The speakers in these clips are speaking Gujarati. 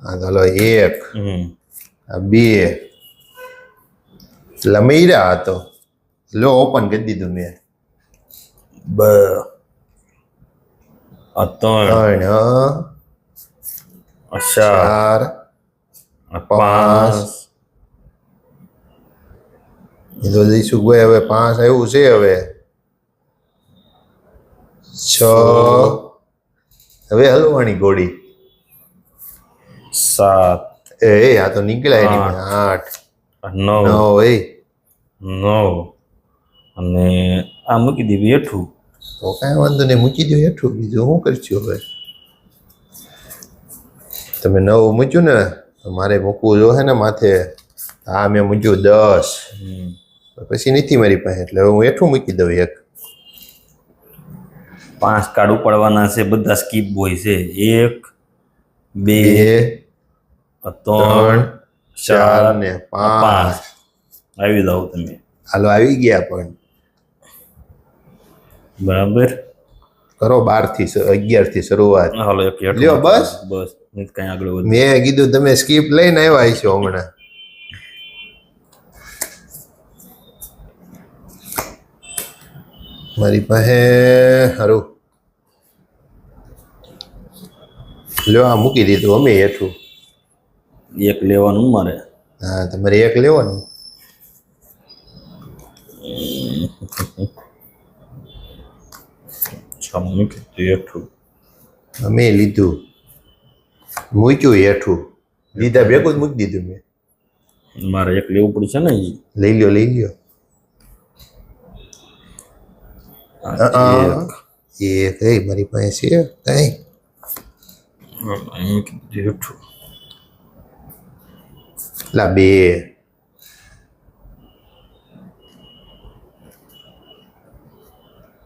હા તો હલો 1 આ 2 લમેરા હતો લો ઓપન કરી દીધું મેં 2 આ 3 3 આ 4 4 આ 5 એ તો જઈશું ગોય હવે 5 આવ્યું છે હવે 6 હવે હલવાની ઘોડી 7 આ તો નીકળ્યા એની 8 9 9 9 અને આ મૂકી દીધી હેઠું તો કાંઈ વાંધો નહીં મૂકી દો હેઠું બીજું શું કરશું હવે તમે 9 મૂક્યું ને તો મારે મૂકવું જો હે ને માથે હા મેં મૂક્યું 10 પછી નથી મારી પાસે એટલે હવે હું હેઠું મૂકી દઉં 1 5 કાર્ડ ઉપાડવાના છે બધા સ્કીપ બોય છે 1 2 3 4 ને 5 આવી જાઓ તમે હાલો આવી ગયા પણ બરાબર કરો 12 થી 11 થી શરૂઆત હાલો એક હેઠું લ્યો બસ બસ નહીં કઈ આગળ વધ મેં કીધું તમે સ્કીપ લઈને આવ્યા છો હમણાં મારી પાસે સારું લ્યો આ મૂકી દીધું અમે હેઠું એક લેવાનું મારે હા તમારે 1 લેવાનું મૂકી હેઠું અમે લીધું મૂક્યું હેઠું લીધા ભેગું જ મૂકી દીધું મેં મારે એક લેવું પડશે ને લઈ લ્યો એક મારી પાસે છે કઈ હેઠું લા 2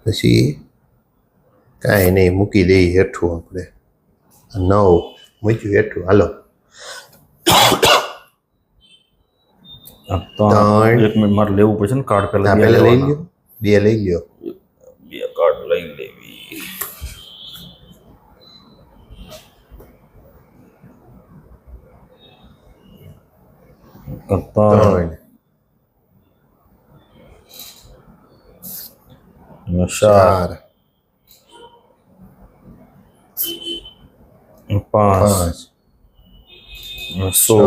પછી કાંઈ નહીં મૂકી દઈએ હેઠું આપણે 9 મૂક્યું હેઠું હાલો 3 એક મિનિટ મારે લેવું પડશે ને કાર્ડ પહેલા લઈ લ્યો 2 લઈ લ્યો 2 કાર્ડ લઈ લેવી ત્રણ 4 5 5 16